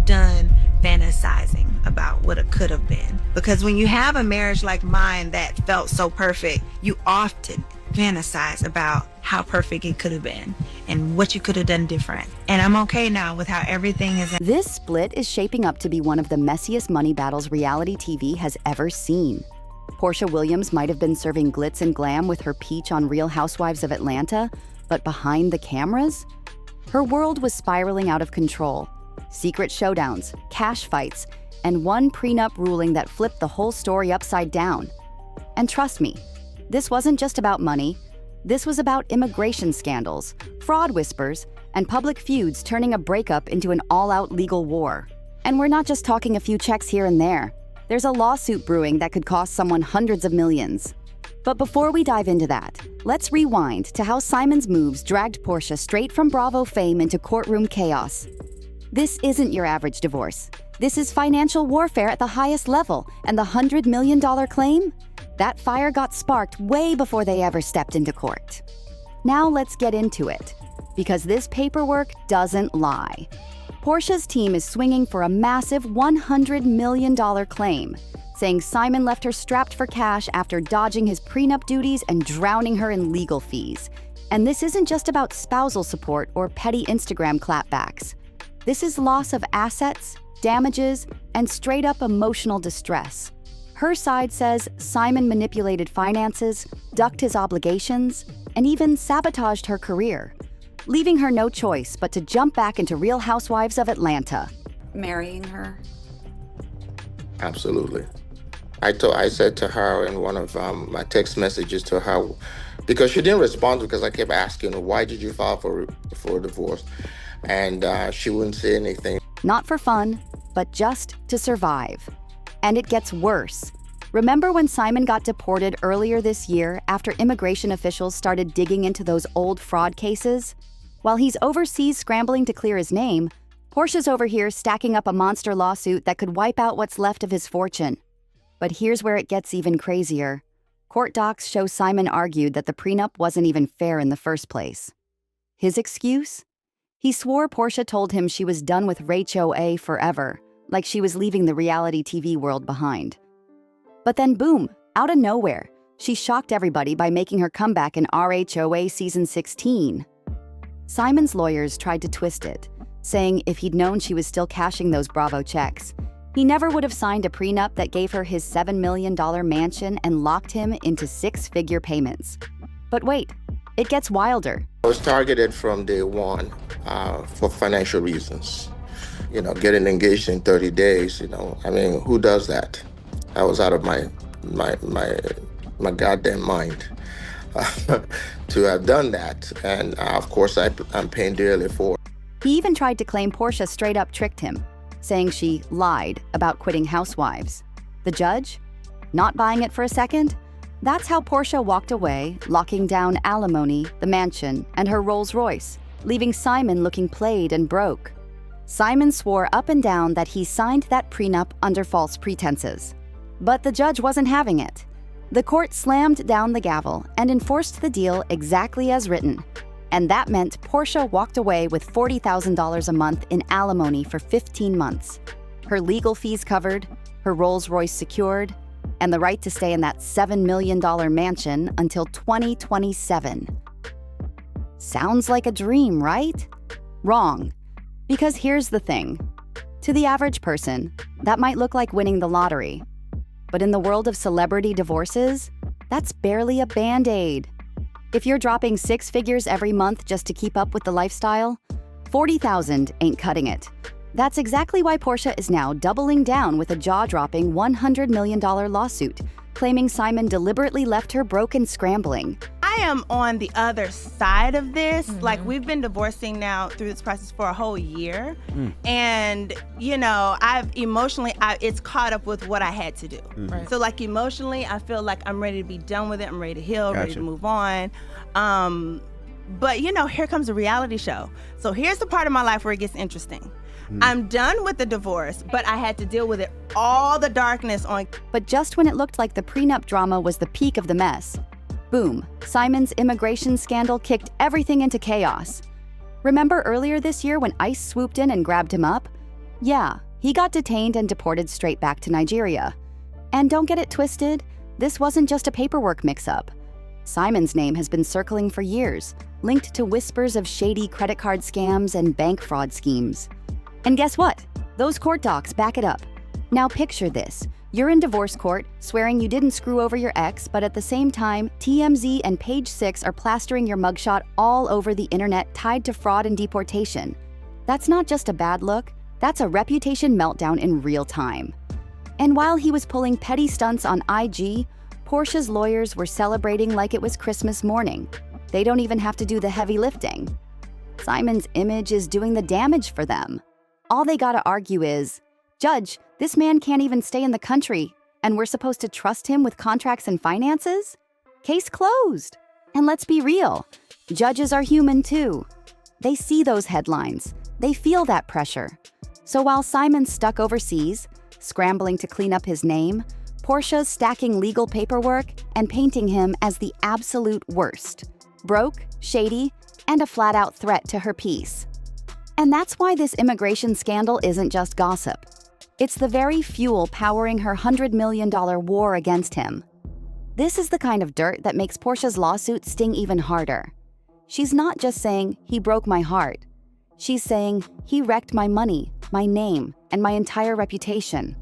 I'm done fantasizing about what it could have been. Because when you have a marriage like mine that felt so perfect, you often fantasize about how perfect it could have been and what you could have done different. And I'm okay now with how everything is. This split is shaping up to be one of the messiest money battles reality TV has ever seen. Porsha Williams might have been serving glitz and glam with her peach on Real Housewives of Atlanta, but behind the cameras, her world was spiraling out of control. Secret showdowns, cash fights, and one prenup ruling that flipped the whole story upside down. And trust me, this wasn't just about money. This was about immigration scandals, fraud whispers, and public feuds turning a breakup into an all-out legal war. And we're not just talking a few checks here and there. There's a lawsuit brewing that could cost someone hundreds of millions. But before we dive into that, let's rewind to how Simon's moves dragged Porsha straight from Bravo fame into courtroom chaos. This isn't your average divorce. This is financial warfare at the highest level, and the $100 million claim? That fire got sparked way before they ever stepped into court. Now let's get into it, because this paperwork doesn't lie. Porsha's team is swinging for a massive $100 million claim, saying Simon left her strapped for cash after dodging his prenup duties and drowning her in legal fees. And this isn't just about spousal support or petty Instagram clapbacks. This is loss of assets, damages, and straight-up emotional distress. Her side says Simon manipulated finances, ducked his obligations, and even sabotaged her career, leaving her no choice but to jump back into Real Housewives of Atlanta. Marrying her? Absolutely. I said to her in one of my text messages to her, because she didn't respond because I kept asking her, why did you file for a divorce? And she wouldn't say anything. Not for fun, but just to survive. And it gets worse. Remember when Simon got deported earlier this year after immigration officials started digging into those old fraud cases? While he's overseas scrambling to clear his name, Porsha's over here stacking up a monster lawsuit that could wipe out what's left of his fortune. But here's where it gets even crazier. Court docs show Simon argued that the prenup wasn't even fair in the first place. His excuse? He swore Porsha told him she was done with HOA forever, like she was leaving the reality TV world behind. But then boom, out of nowhere, she shocked everybody by making her comeback in RHOA season 16. Simon's lawyers tried to twist it, saying if he'd known she was still cashing those Bravo checks, he never would have signed a prenup that gave her his $7 million mansion and locked him into six-figure payments. But wait, it gets wilder. I was targeted from day one for financial reasons. Getting engaged in 30 days, who does that? I was out of my goddamn mind to have done that. And of course, I'm paying dearly for it. He even tried to claim Porsha straight up tricked him, saying she lied about quitting Housewives. The judge? Not buying it for a second? That's how Porsha walked away, locking down alimony, the mansion, and her Rolls Royce, leaving Simon looking played and broke. Simon swore up and down that he signed that prenup under false pretenses. But the judge wasn't having it. The court slammed down the gavel and enforced the deal exactly as written. And that meant Porsha walked away with $40,000 a month in alimony for 15 months. Her legal fees covered, her Rolls Royce secured, and the right to stay in that $7 million mansion until 2027. Sounds like a dream, right? Wrong. Because here's the thing. To the average person, that might look like winning the lottery. But in the world of celebrity divorces, that's barely a Band-Aid. If you're dropping six figures every month just to keep up with the lifestyle, $40,000 ain't cutting it. That's exactly why Porsha is now doubling down with a jaw-dropping $100 million lawsuit, claiming Simon deliberately left her broke and scrambling. I am on the other side of this. Like, we've been divorcing now through this process for a whole year. And, it's caught up with what I had to do. Right. So, like, emotionally, I feel like I'm ready to be done with it. I'm ready to heal, ready to move on. But, here comes a reality show. So here's the part of my life where it gets interesting. I'm done with the divorce, but I had to deal with it, all the darkness on. But just when it looked like the prenup drama was the peak of the mess, boom, Simon's immigration scandal kicked everything into chaos. Remember earlier this year when ICE swooped in and grabbed him up? Yeah, he got detained and deported straight back to Nigeria. And don't get it twisted, this wasn't just a paperwork mix-up. Simon's name has been circling for years, linked to whispers of shady credit card scams and bank fraud schemes. And guess what? Those court docs back it up. Now picture this. You're in divorce court, swearing you didn't screw over your ex, but at the same time, TMZ and Page 6 are plastering your mugshot all over the internet tied to fraud and deportation. That's not just a bad look, that's a reputation meltdown in real time. And while he was pulling petty stunts on IG, Porsha's lawyers were celebrating like it was Christmas morning. They don't even have to do the heavy lifting. Simon's image is doing the damage for them. All they gotta argue is, Judge, this man can't even stay in the country, and we're supposed to trust him with contracts and finances? Case closed. And let's be real, judges are human too. They see those headlines. They feel that pressure. So while Simon's stuck overseas, scrambling to clean up his name, Porsha's stacking legal paperwork and painting him as the absolute worst. Broke, shady, and a flat-out threat to her peace. And that's why this immigration scandal isn't just gossip. It's the very fuel powering her $100 million war against him. This is the kind of dirt that makes Porsha's lawsuit sting even harder. She's not just saying, he broke my heart. She's saying, he wrecked my money, my name, and my entire reputation.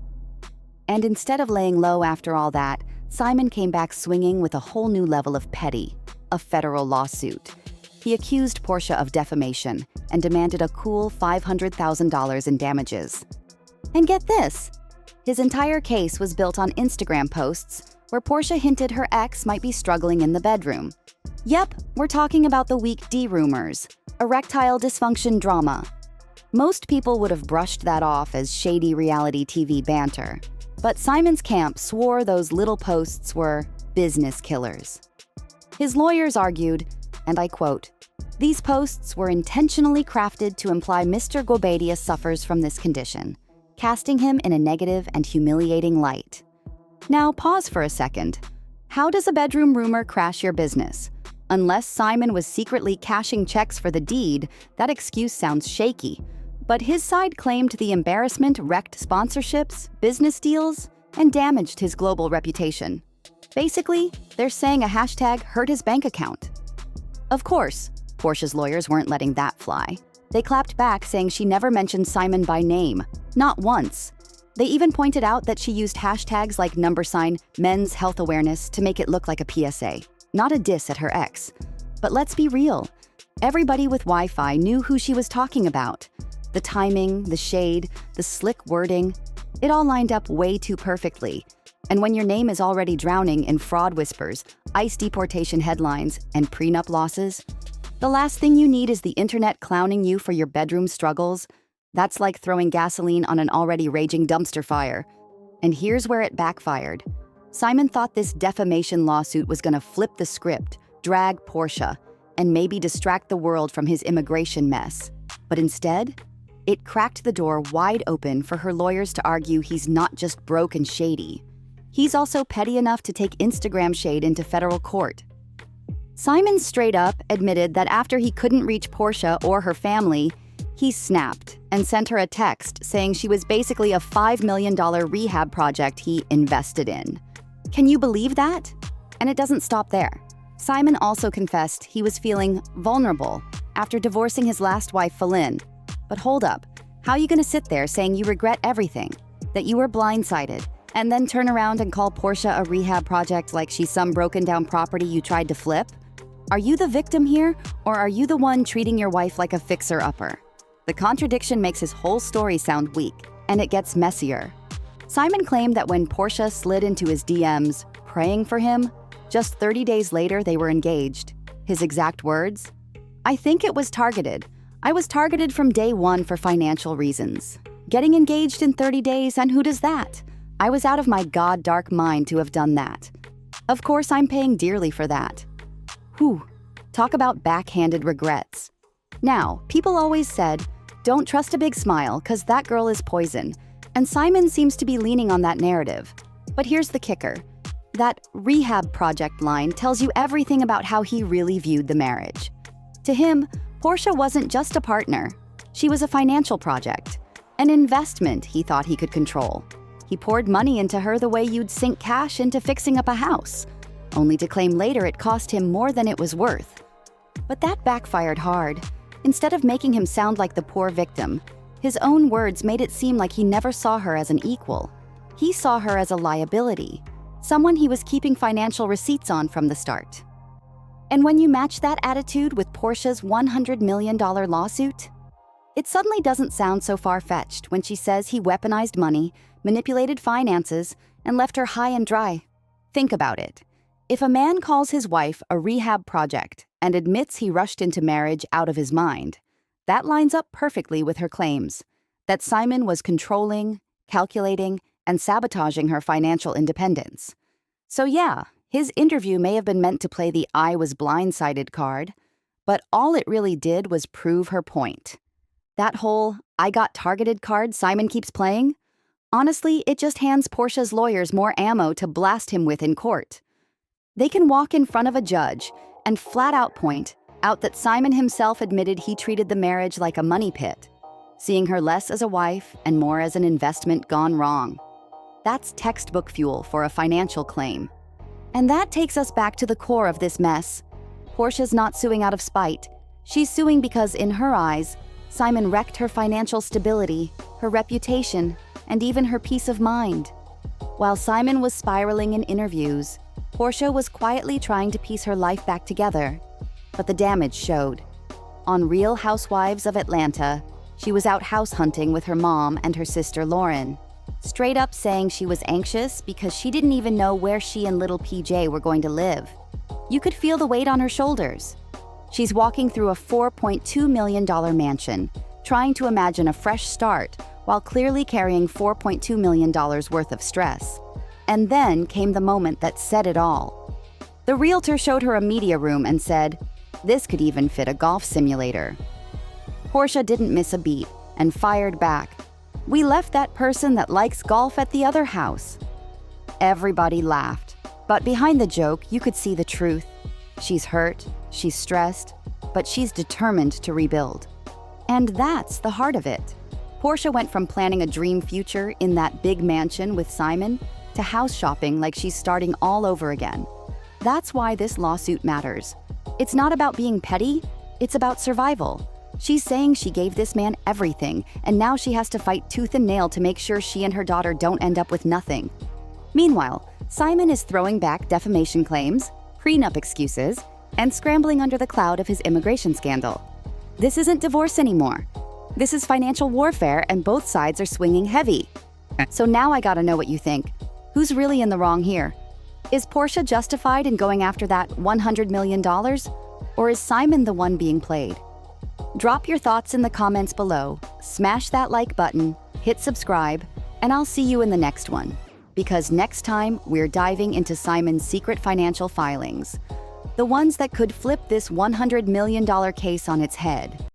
And instead of laying low after all that, Simon came back swinging with a whole new level of petty, a federal lawsuit. He accused Porsha of defamation and demanded a cool $500,000 in damages. And get this, his entire case was built on Instagram posts where Porsha hinted her ex might be struggling in the bedroom. Yep, we're talking about the week D rumors, erectile dysfunction drama. Most people would have brushed that off as shady reality TV banter, but Simon's camp swore those little posts were business killers. His lawyers argued, and I quote, "These posts were intentionally crafted to imply Mr. Gobedia suffers from this condition, casting him in a negative and humiliating light." Now pause for a second. How does a bedroom rumor crash your business? Unless Simon was secretly cashing checks for the deed, that excuse sounds shaky. But his side claimed the embarrassment wrecked sponsorships, business deals, and damaged his global reputation. Basically, they're saying a hashtag hurt his bank account. Of course, Porsha's lawyers weren't letting that fly. They clapped back saying she never mentioned Simon by name, not once. They even pointed out that she used hashtags like #men's health awareness to make it look like a PSA, not a diss at her ex. But let's be real, everybody with Wi-Fi knew who she was talking about. The timing, the shade, the slick wording, it all lined up way too perfectly. And when your name is already drowning in fraud whispers, ICE deportation headlines, and prenup losses, the last thing you need is the internet clowning you for your bedroom struggles. That's like throwing gasoline on an already raging dumpster fire. And here's where it backfired. Simon thought this defamation lawsuit was gonna flip the script, drag Porsha, and maybe distract the world from his immigration mess. But instead, it cracked the door wide open for her lawyers to argue he's not just broke and shady. He's also petty enough to take Instagram shade into federal court. Simon straight up admitted that after he couldn't reach Porsha or her family, he snapped and sent her a text saying she was basically a $5 million rehab project he invested in. Can you believe that? And it doesn't stop there. Simon also confessed he was feeling vulnerable after divorcing his last wife, Falyn. But hold up, how are you gonna sit there saying you regret everything, that you were blindsided, and then turn around and call Porsha a rehab project like she's some broken down property you tried to flip? Are you the victim here, or are you the one treating your wife like a fixer-upper? The contradiction makes his whole story sound weak, and it gets messier. Simon claimed that when Porsha slid into his DMs, praying for him, just 30 days later they were engaged. His exact words? "I think it was targeted. I was targeted from day one for financial reasons. Getting engaged in 30 days, and who does that? I was out of my god-dark mind to have done that. Of course, I'm paying dearly for that." Whew, talk about backhanded regrets. Now, people always said, don't trust a big smile, 'cause that girl is poison. And Simon seems to be leaning on that narrative. But here's the kicker. That rehab project line tells you everything about how he really viewed the marriage. To him, Porsha wasn't just a partner. She was a financial project. An investment he thought he could control. He poured money into her the way you'd sink cash into fixing up a house, only to claim later it cost him more than it was worth. But that backfired hard. Instead of making him sound like the poor victim, his own words made it seem like he never saw her as an equal. He saw her as a liability, someone he was keeping financial receipts on from the start. And when you match that attitude with Porsha's $100 million lawsuit, it suddenly doesn't sound so far-fetched when she says he weaponized money, manipulated finances, and left her high and dry. Think about it. If a man calls his wife a rehab project and admits he rushed into marriage out of his mind, that lines up perfectly with her claims that Simon was controlling, calculating, and sabotaging her financial independence. So yeah, his interview may have been meant to play the "I was blindsided" card, but all it really did was prove her point. That whole "I got targeted" card Simon keeps playing, honestly, it just hands Porsha's lawyers more ammo to blast him with in court. They can walk in front of a judge and flat out point out that Simon himself admitted he treated the marriage like a money pit, seeing her less as a wife and more as an investment gone wrong. That's textbook fuel for a financial claim. And that takes us back to the core of this mess. Porsha's not suing out of spite. She's suing because, in her eyes, Simon wrecked her financial stability, her reputation, and even her peace of mind. While Simon was spiraling in interviews, Porsha was quietly trying to piece her life back together. But the damage showed. On Real Housewives of Atlanta, she was out house hunting with her mom and her sister Lauren, straight up saying she was anxious because she didn't even know where she and little PJ were going to live. You could feel the weight on her shoulders. She's walking through a $4.2 million mansion, trying to imagine a fresh start while clearly carrying $4.2 million worth of stress. And then came the moment that said it all. The realtor showed her a media room and said, "This could even fit a golf simulator." Porsha didn't miss a beat and fired back, "We left that person that likes golf at the other house." Everybody laughed, but behind the joke, you could see the truth. She's hurt, she's stressed, but she's determined to rebuild. And that's the heart of it. Porsha went from planning a dream future in that big mansion with Simon to house shopping like she's starting all over again. That's why this lawsuit matters. It's not about being petty, it's about survival. She's saying she gave this man everything, and now she has to fight tooth and nail to make sure she and her daughter don't end up with nothing. Meanwhile, Simon is throwing back defamation claims, prenup excuses, and scrambling under the cloud of his immigration scandal. This isn't divorce anymore. This is financial warfare, and both sides are swinging heavy. So now I gotta know what you think. Who's really in the wrong here? Is Porsha justified in going after that $100 million? Or is Simon the one being played? Drop your thoughts in the comments below, smash that like button, hit subscribe, and I'll see you in the next one. Because next time, we're diving into Simon's secret financial filings, the ones that could flip this $100 million case on its head.